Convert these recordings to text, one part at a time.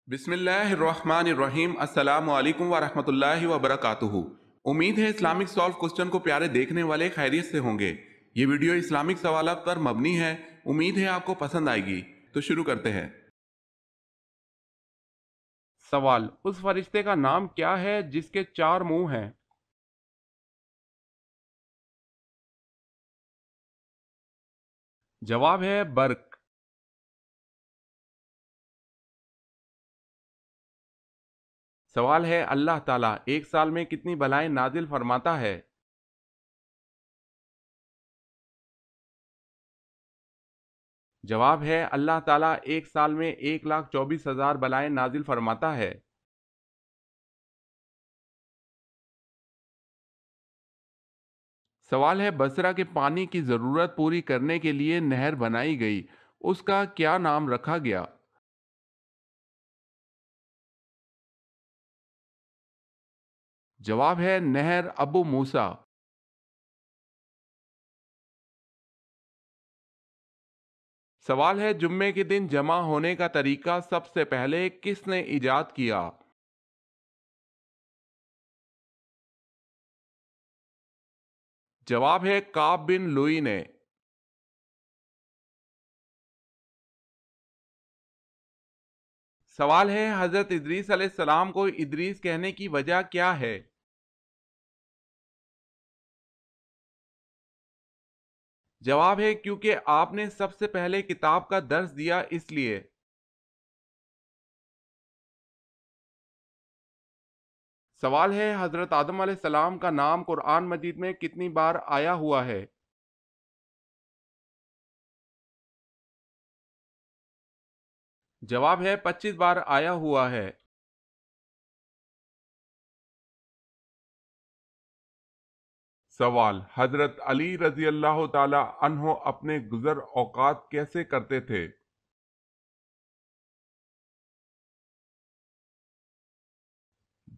بسم اللہ الرحمن الرحیم السلام علیکم ورحمۃ اللہ وبرکاتہ۔ امید ہے اسلامک سالو کوسچن کو پیارے دیکھنے والے خیریت سے ہوں گے۔ یہ ویڈیو اسلامک سوالات پر مبنی ہے، امید ہے آپ کو پسند آئے گی۔ تو شروع کرتے ہیں۔ سوال: اس فرشتے کا نام کیا ہے جس کے 4 منہ ہیں؟ جواب ہے برق۔ سوال ہے: اللہ تعالیٰ ایک سال میں کتنی بلائیں نازل فرماتا ہے؟ جواب ہے: اللہ تعالیٰ ایک سال میں 1,24,000 بلائیں نازل فرماتا ہے۔ سوال ہے: بصرہ کے پانی کی ضرورت پوری کرنے کے لیے نہر بنائی گئی، اس کا کیا نام رکھا گیا؟ جواب ہے نہر ابو موسیٰ۔ سوال ہے: جمعے کے دن جمع ہونے کا طریقہ سب سے پہلے کس نے ایجاد کیا؟ جواب ہے کعب بن لوئی نے۔ سوال ہے: حضرت ادریس علیہ السلام کو ادریس کہنے کی وجہ کیا ہے؟ جواب ہے کیونکہ آپ نے سب سے پہلے کتاب کا درس دیا اس لیے۔ سوال ہے: حضرت آدم علیہ السلام کا نام قرآن مجید میں کتنی بار آیا ہوا ہے؟ جواب ہے 25 بار آیا ہوا ہے۔ سوال: حضرت علی رضی اللہ تعالی عنہ اپنے گزر اوقات کیسے کرتے تھے؟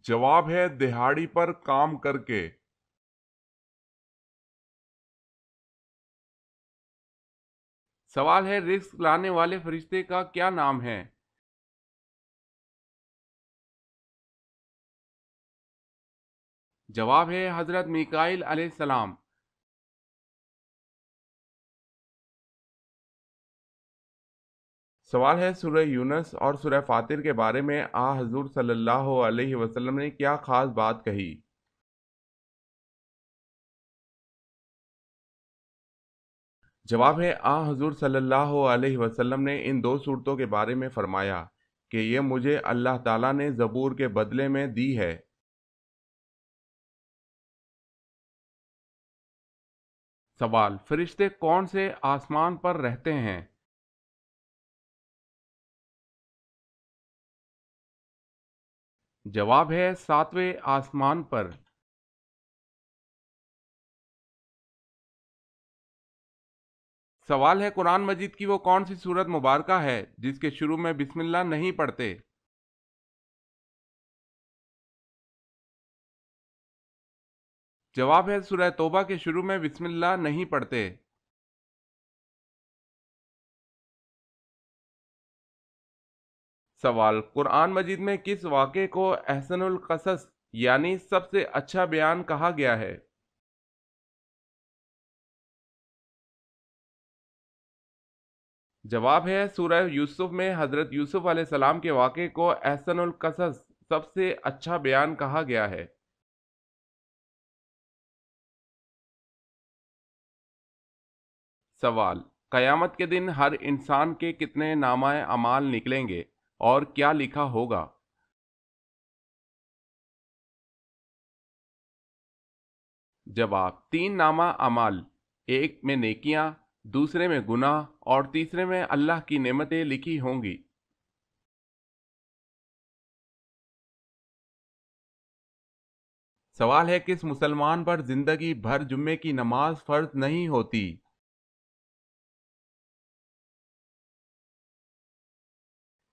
جواب ہے دہاڑی پر کام کر کے۔ سوال ہے: رزق لانے والے فرشتے کا کیا نام ہے؟ جواب ہے حضرت میکائیل علیہ السلام۔ سوال ہے: سورہ یونس اور سورہ فاطر کے بارے میں حضور صلی اللہ علیہ وسلم نے کیا خاص بات کہی؟ جواب ہے حضور صلی اللہ علیہ وسلم نے ان 2 صورتوں کے بارے میں فرمایا کہ یہ مجھے اللہ تعالیٰ نے زبور کے بدلے میں دی ہے۔ سوال: فرشتے کون سے آسمان پر رہتے ہیں؟ جواب ہے 7ویں آسمان پر۔ سوال ہے: قرآن مجید کی وہ کون سی سورت مبارکہ ہے جس کے شروع میں بسم اللہ نہیں پڑھتے؟ جواب ہے سورہ توبہ کے شروع میں بسم اللہ نہیں پڑھتے۔ سوال: قرآن مجید میں کس واقعے کو احسن القصص یعنی سب سے اچھا بیان کہا گیا ہے؟ جواب ہے سورہ یوسف میں حضرت یوسف علیہ السلام کے واقعے کو احسن القصص سب سے اچھا بیان کہا گیا ہے۔ سوال: قیامت کے دن ہر انسان کے کتنے نامہ اعمال نکلیں گے اور کیا لکھا ہوگا؟ جواب: 3 نامہ اعمال، ایک میں نیکیاں، دوسرے میں گناہ اور تیسرے میں اللہ کی نعمتیں لکھی ہوں گی۔ سوال ہے: کس مسلمان پر زندگی بھر جمعے کی نماز فرض نہیں ہوتی؟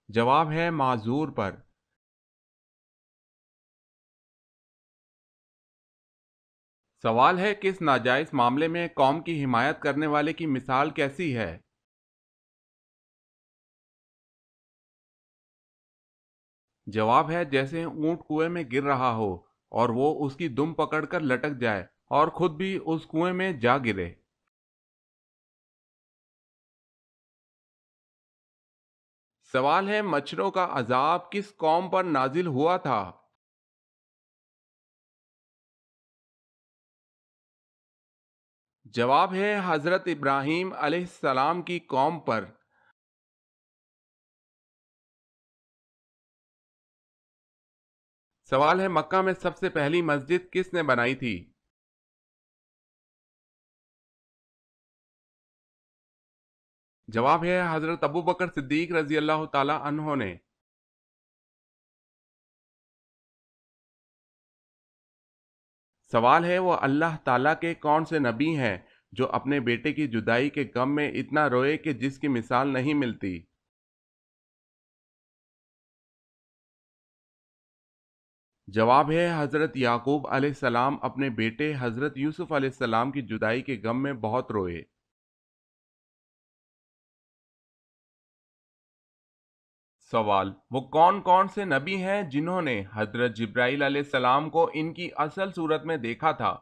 جواب ہے معذور پر۔ سوال ہے: کس ناجائز معاملے میں قوم کی حمایت کرنے والے کی مثال کیسی ہے؟ جواب ہے جیسے اونٹ کنویں میں گر رہا ہو اور وہ اس کی دم پکڑ کر لٹک جائے اور خود بھی اس کنویں میں جا گرے۔ سوال ہے مچھروں کا عذاب کس قوم پر نازل ہوا تھا؟ جواب ہے حضرت ابراہیم علیہ السلام کی قوم پر۔ سوال ہے مکہ میں سب سے پہلی مسجد کس نے بنائی تھی؟ جواب ہے حضرت ابو بکر صدیق رضی اللہ تعالی عنہ نے۔ سوال ہے وہ اللہ تعالیٰ کے کون سے نبی ہیں جو اپنے بیٹے کی جدائی کے غم میں اتنا روئے کہ جس کی مثال نہیں ملتی؟ جواب ہے حضرت یعقوب علیہ السلام اپنے بیٹے حضرت یوسف علیہ السلام کی جدائی کے غم میں بہت روئے۔ سوال وہ کون کون سے نبی ہیں جنہوں نے حضرت جبرائیل علیہ السلام کو ان کی اصل صورت میں دیکھا تھا؟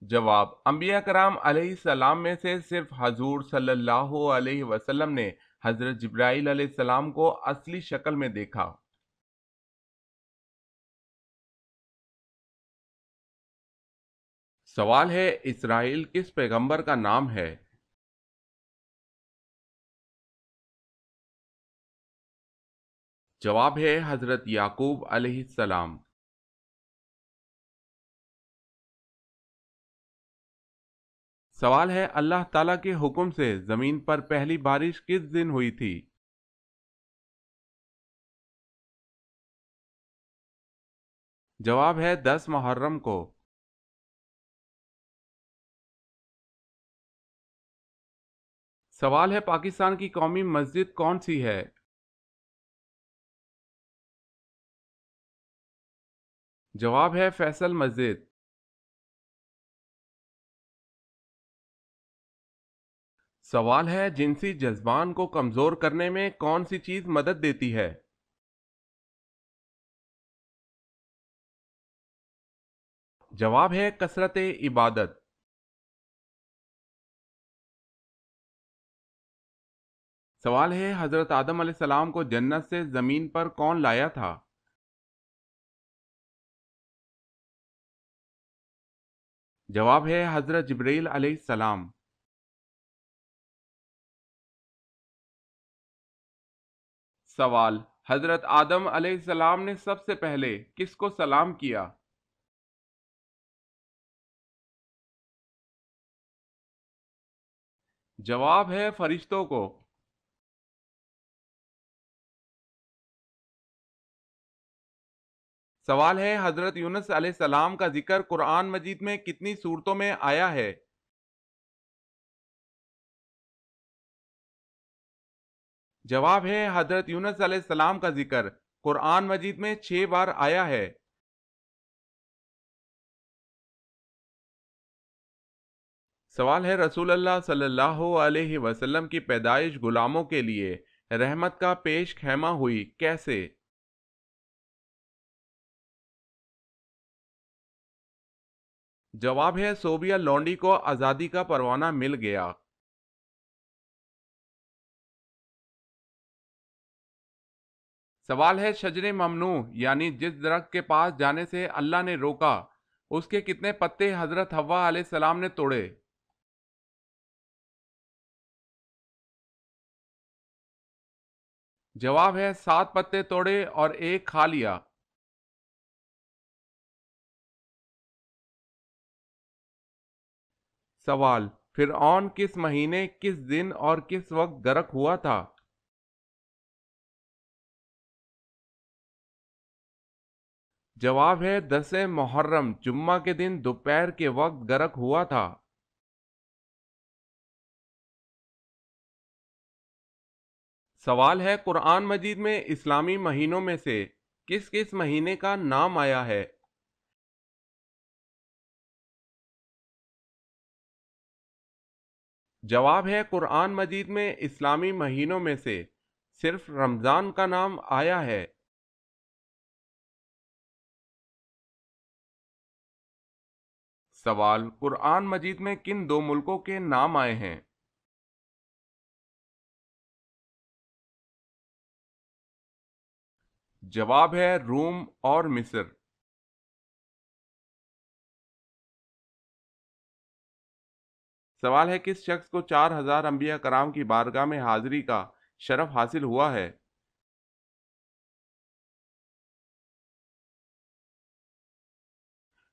جواب انبیاء کرام علیہ السلام میں سے صرف حضور صلی اللہ علیہ وسلم نے حضرت جبرائیل علیہ السلام کو اصلی شکل میں دیکھا۔ سوال ہے اسرائیل کس پیغمبر کا نام ہے؟ جواب ہے حضرت یعقوب علیہ السلام۔ سوال ہے اللہ تعالیٰ کے حکم سے زمین پر پہلی بارش کس دن ہوئی تھی؟ جواب ہے 10 محرم کو۔ سوال ہے پاکستان کی قومی مسجد کون سی ہے؟ جواب ہے فیصل مسجد۔ سوال ہے جنسی جذبان کو کمزور کرنے میں کون سی چیز مدد دیتی ہے؟ جواب ہے کثرت عبادت۔ سوال ہے حضرت آدم علیہ السلام کو جنت سے زمین پر کون لایا تھا؟ جواب ہے حضرت جبرائیل علیہ السلام۔ سوال حضرت آدم علیہ السلام نے سب سے پہلے کس کو سلام کیا؟ جواب ہے فرشتوں کو۔ سوال ہے حضرت یونس علیہ السلام کا ذکر قرآن مجید میں کتنی صورتوں میں آیا ہے؟ جواب ہے حضرت یونس علیہ السلام کا ذکر قرآن مجید میں 6 بار آیا ہے۔ سوال ہے رسول اللہ صلی اللہ علیہ وسلم کی پیدائش غلاموں کے لیے رحمت کا پیش خیمہ ہوئی کیسے؟ جواب ہے صوبیہ لونڈی کو آزادی کا پروانہ مل گیا۔ سوال ہے شجر ممنوع یعنی جس درخت کے پاس جانے سے اللہ نے روکا اس کے کتنے پتے حضرت حوا علیہ السلام نے توڑے؟ جواب ہے 7 پتے توڑے اور ایک کھا لیا۔ سوال فرعون کس مہینے کس دن اور کس وقت غرق ہوا تھا؟ جواب ہے 10 محرم جمعہ کے دن دوپہر کے وقت غرق ہوا تھا۔ سوال ہے قرآن مجید میں اسلامی مہینوں میں سے کس کس مہینے کا نام آیا ہے؟ جواب ہے قرآن مجید میں اسلامی مہینوں میں سے صرف رمضان کا نام آیا ہے۔ سوال، قرآن مجید میں کن دو ملکوں کے نام آئے ہیں؟ جواب ہے روم اور مصر۔ سوال ہے کس شخص کو 4000 انبیاء کرام کی بارگاہ میں حاضری کا شرف حاصل ہوا ہے؟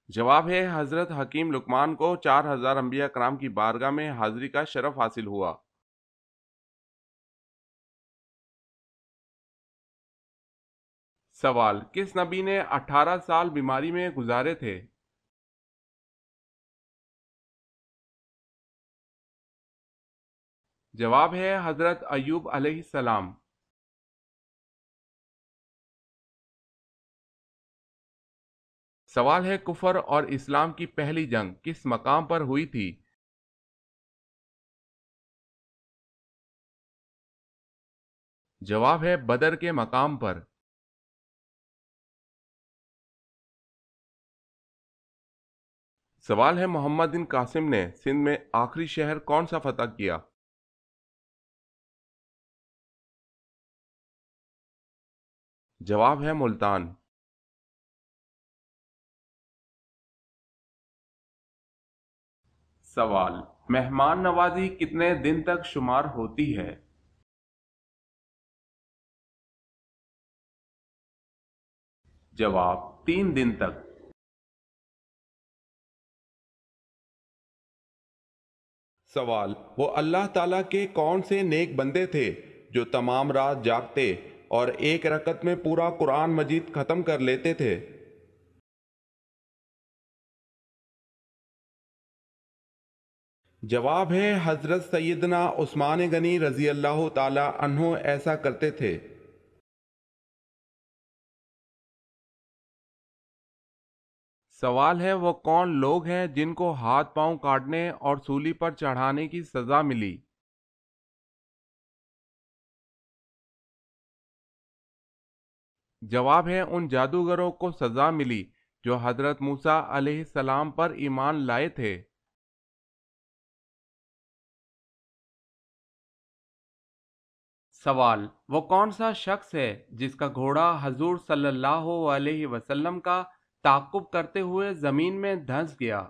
جواب ہے حضرت حکیم لقمان کو 4000 انبیاء کرام کی بارگاہ میں حاضری کا شرف حاصل ہوا۔ سوال، کس نبی نے 18 سال بیماری میں گزارے تھے؟ جواب ہے حضرت ایوب علیہ السلام۔ سوال ہے کفر اور اسلام کی پہلی جنگ کس مقام پر ہوئی تھی؟ جواب ہے بدر کے مقام پر۔ سوال ہے محمد بن قاسم نے سندھ میں آخری شہر کون سا فتح کیا؟ جواب ہے ملتان۔ سوال، مہمان نوازی کتنے دن تک شمار ہوتی ہے؟ جواب 3 دن تک۔ سوال، وہ اللہ تعالیٰ کے کون سے نیک بندے تھے جو تمام رات جاگتے اور ایک رکعت میں پورا قرآن مجید ختم کر لیتے تھے؟ جواب ہے حضرت سیدنا عثمان غنی رضی اللہ تعالی عنہ ایسا کرتے تھے۔ سوال ہے وہ کون لوگ ہیں جن کو ہاتھ پاؤں کاٹنے اور سولی پر چڑھانے کی سزا ملی؟ جواب ہے ان جادوگروں کو سزا ملی جو حضرت موسیٰ علیہ السلام پر ایمان لائے تھے۔ سوال، وہ کون سا شخص ہے جس کا گھوڑا حضور صلی اللہ علیہ وسلم کا تعاقب کرتے ہوئے زمین میں دھنس گیا؟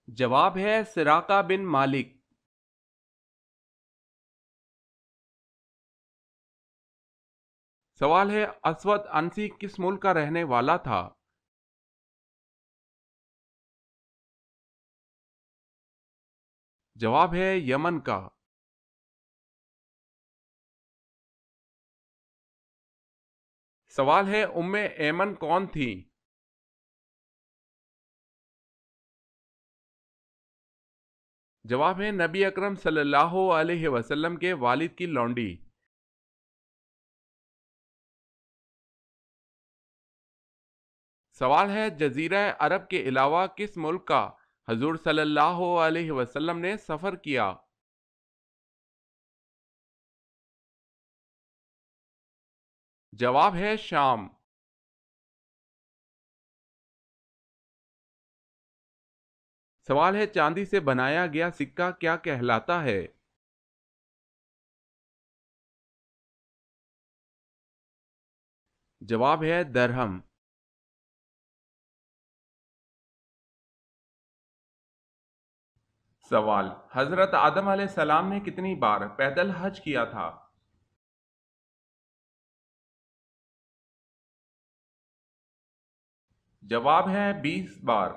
جواب ہے سراقہ بن مالک۔ سوال ہے اسود انسی کس ملک کا رہنے والا تھا؟ جواب ہے یمن کا۔ سوال ہے ام ایمن کون تھی؟ جواب ہے نبی اکرم صلی اللہ علیہ وسلم کے والد کی لونڈی۔ سوال ہے جزیرہ عرب کے علاوہ کس ملک کا حضور صلی اللہ علیہ وسلم نے سفر کیا؟ جواب ہے شام۔ سوال ہے چاندی سے بنایا گیا سکہ کیا کہلاتا ہے؟ جواب ہے درہم۔ سوال، حضرت آدم علیہ السلام نے کتنی بار پیدل حج کیا تھا؟ جواب ہے 20 بار۔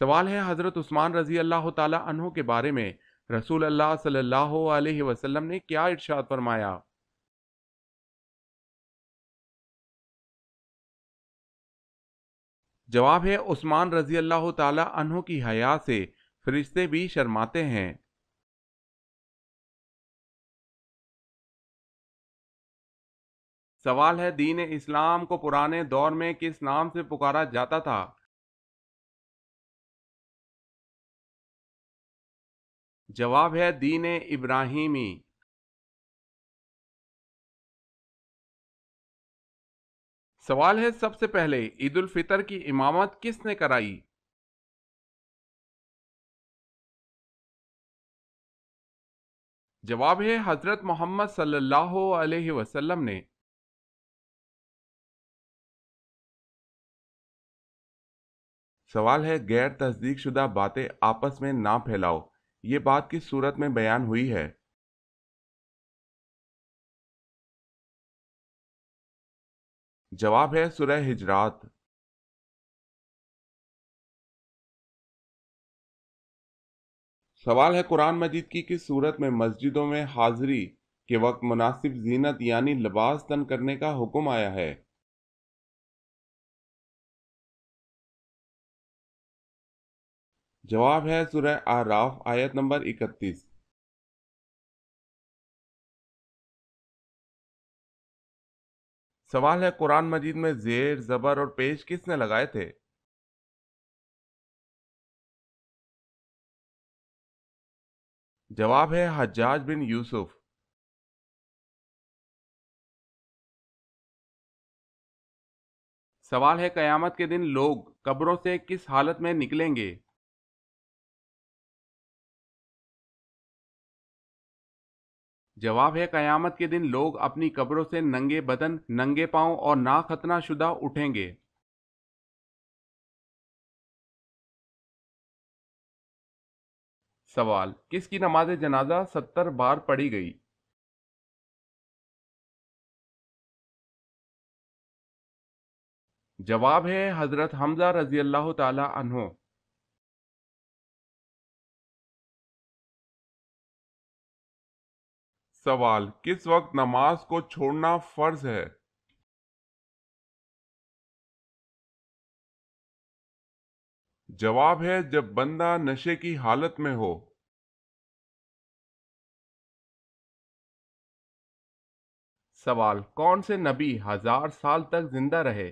سوال ہے حضرت عثمان رضی اللہ تعالی عنہ کے بارے میں رسول اللہ صلی اللہ علیہ وسلم نے کیا ارشاد فرمایا؟ جواب ہے عثمان رضی اللہ تعالی عنہ کی حیا سے فرشتے بھی شرماتے ہیں۔ سوال ہے دین اسلام کو پرانے دور میں کس نام سے پکارا جاتا تھا؟ جواب ہے دین ابراہیمی۔ سوال ہے سب سے پہلے عید الفطر کی امامت کس نے کرائی؟ جواب ہے حضرت محمد صلی اللہ علیہ وسلم نے۔ سوال ہے غیر تصدیق شدہ باتیں آپس میں نہ پھیلاؤ، یہ بات کس صورت میں بیان ہوئی ہے؟ جواب ہے سورہ حجرات۔ سوال ہے قرآن مجید کی کس صورت میں مسجدوں میں حاضری کے وقت مناسب زینت یعنی لباس تن کرنے کا حکم آیا ہے؟ جواب ہے سورہ اعراف آیت نمبر 31۔ سوال ہے قرآن مجید میں زیر، زبر اور پیش کس نے لگائے تھے؟ جواب ہے حجاج بن یوسف۔ سوال ہے قیامت کے دن لوگ قبروں سے کس حالت میں نکلیں گے؟ جواب ہے قیامت کے دن لوگ اپنی قبروں سے ننگے بدن، ننگے پاؤں اور ناختنہ شدہ اٹھیں گے۔ سوال کس کی نماز جنازہ 70 بار پڑھی گئی؟ جواب ہے حضرت حمزہ رضی اللہ تعالی عنہ۔ سوال کس وقت نماز کو چھوڑنا فرض ہے؟ جواب ہے جب بندہ نشے کی حالت میں ہو۔ سوال کون سے نبی 1000 سال تک زندہ رہے؟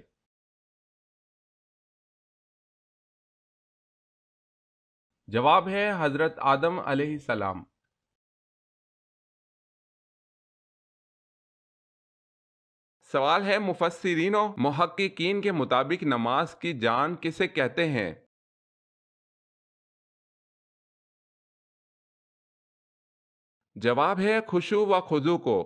جواب ہے حضرت آدم علیہ السلام۔ سوال ہے مفسرین و محققین کے مطابق نماز کی جان کسے کہتے ہیں؟ جواب ہے خشوع و خضوع کو۔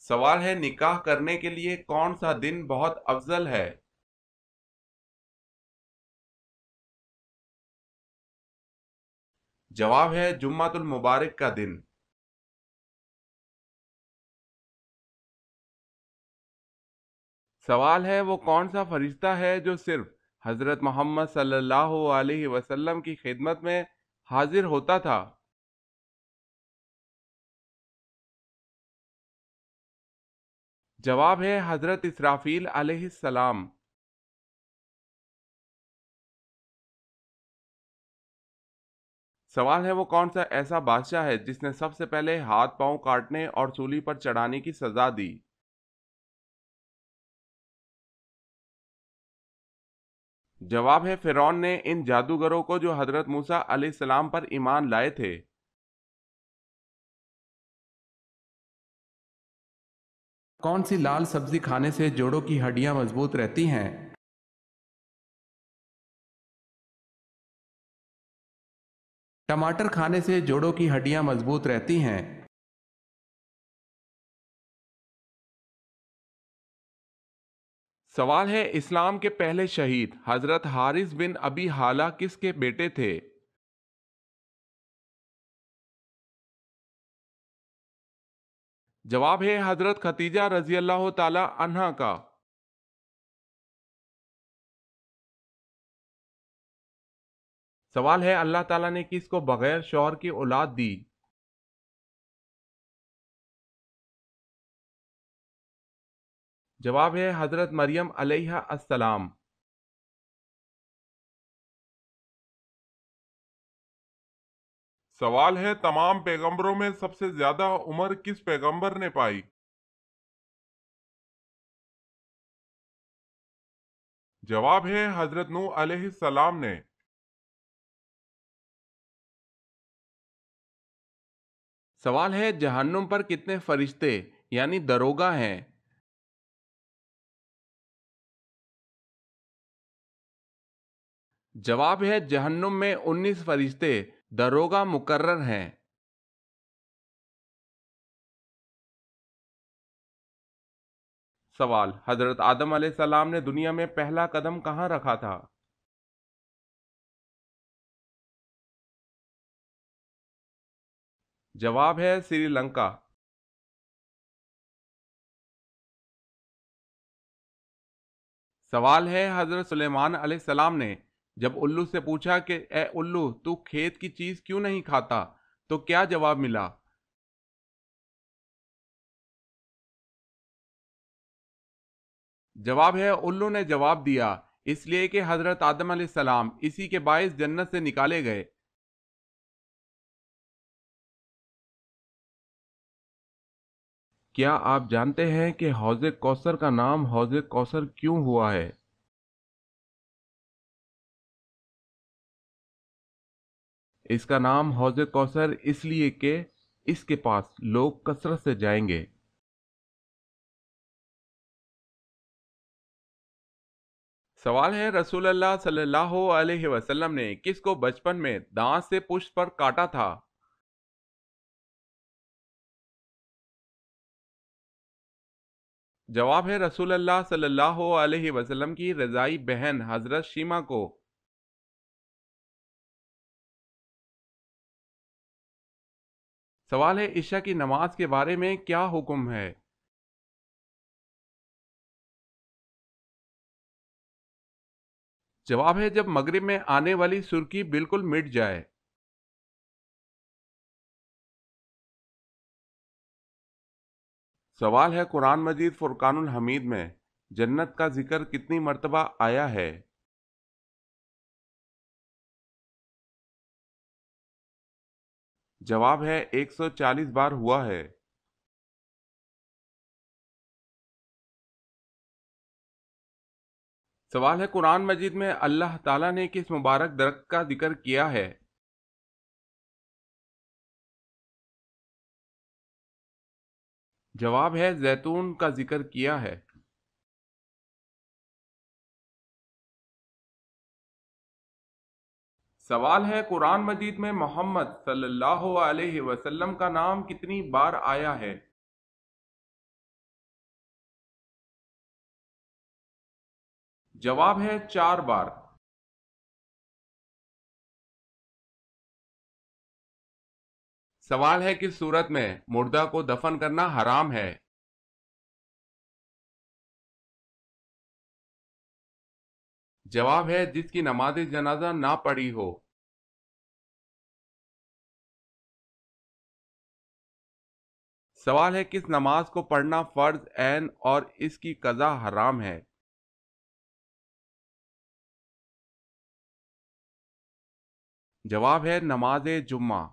سوال ہے نکاح کرنے کے لیے کون سا دن بہت افضل ہے؟ جواب ہے جمعۃ المبارک کا دن۔ سوال ہے وہ کون سا فرشتہ ہے جو صرف حضرت محمد صلی اللہ علیہ وسلم کی خدمت میں حاضر ہوتا تھا؟ جواب ہے حضرت اسرافیل علیہ السلام۔ سوال ہے وہ کون سا ایسا بادشاہ ہے جس نے سب سے پہلے ہاتھ پاؤں کاٹنے اور سولی پر چڑھانے کی سزا دی؟ جواب ہے فرعون نے ان جادوگروں کو جو حضرت موسیٰ علیہ السلام پر ایمان لائے تھے۔ کون سی لال سبزی کھانے سے جوڑوں کی ہڈیاں مضبوط رہتی ہیں؟ ٹماٹر کھانے سے جوڑوں کی ہڈیاں مضبوط رہتی ہیں۔ سوال ہے اسلام کے پہلے شہید حضرت حارث بن ابی حالہ کس کے بیٹے تھے؟ جواب ہے حضرت ختیجہ رضی اللہ تعالی عنہا کا۔ سوال ہے اللہ تعالیٰ نے کس کو بغیر شوہر کی اولاد دی؟ جواب ہے حضرت مریم علیہ السلام۔ سوال ہے تمام پیغمبروں میں سب سے زیادہ عمر کس پیغمبر نے پائی؟ جواب ہے حضرت نوح علیہ السلام نے۔ سوال ہے جہنم پر کتنے فرشتے یعنی دروگا ہیں؟ جواب ہے جہنم میں 19 فرشتے دروگا مقرر ہیں۔ سوال حضرت آدم علیہ السلام نے دنیا میں پہلا قدم کہاں رکھا تھا؟ جواب ہے سری لنکا۔ سوال ہے حضرت سلیمان علیہ السلام نے جب الو سے پوچھا کہ اے الو تو کھیت کی چیز کیوں نہیں کھاتا تو کیا جواب ملا؟ جواب ہے الو نے جواب دیا اس لیے کہ حضرت آدم علیہ السلام اسی کے باعث جنت سے نکالے گئے۔ کیا آپ جانتے ہیں کہ حوض کوثر کا نام حوض کوثر کیوں ہوا ہے؟ اس کا نام حوض کوثر اس لیے کہ اس کے پاس لوگ کثرت سے جائیں گے۔ سوال ہے رسول اللہ صلی اللہ علیہ وسلم نے کس کو بچپن میں دانت سے پشت پر کاٹا تھا؟ جواب ہے رسول اللہ صلی اللہ علیہ وسلم کی رضائی بہن حضرت شیما کو۔ سوال ہے عشاء کی نماز کے بارے میں کیا حکم ہے؟ جواب ہے جب مغرب میں آنے والی سرخی بالکل مٹ جائے۔ سوال ہے قرآن مجید فرقان الحمید میں جنت کا ذکر کتنی مرتبہ آیا ہے؟ جواب ہے 140 بار ہوا ہے۔ سوال ہے قرآن مجید میں اللہ تعالیٰ نے کس مبارک درخت کا ذکر کیا ہے؟ جواب ہے زیتون کا ذکر کیا ہے۔ سوال ہے قرآن مجید میں محمد صلی اللہ علیہ وسلم کا نام کتنی بار آیا ہے؟ جواب ہے 4 بار۔ سوال ہے کس صورت میں مردہ کو دفن کرنا حرام ہے؟ جواب ہے جس کی نماز جنازہ نہ پڑھی ہو۔ سوال ہے کس نماز کو پڑھنا فرض عین اور اس کی قضا حرام ہے؟ جواب ہے نماز جمعہ۔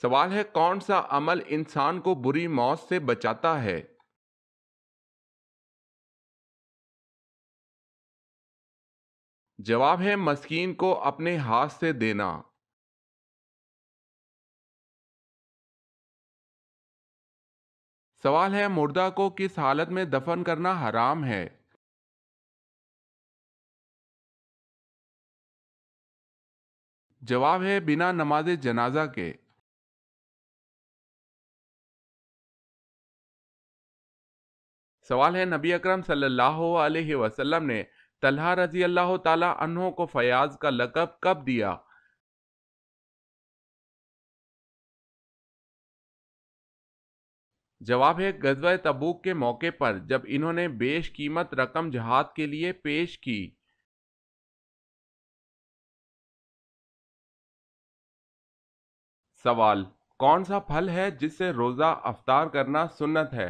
سوال ہے کون سا عمل انسان کو بری موت سے بچاتا ہے؟ جواب ہے مسکین کو اپنے ہاتھ سے دینا۔ سوال ہے مردہ کو کس حالت میں دفن کرنا حرام ہے؟ جواب ہے بنا نماز جنازہ کے۔ سوال ہے نبی اکرم صلی اللہ علیہ وسلم نے طلحہ رضی اللہ تعالی عنہ کو فیاض کا لقب کب دیا؟ جواب ہے غزوہ تبوک کے موقع پر جب انہوں نے بیش قیمت رقم جہاد کے لیے پیش کی۔ سوال کون سا پھل ہے جس سے روزہ افطار کرنا سنت ہے؟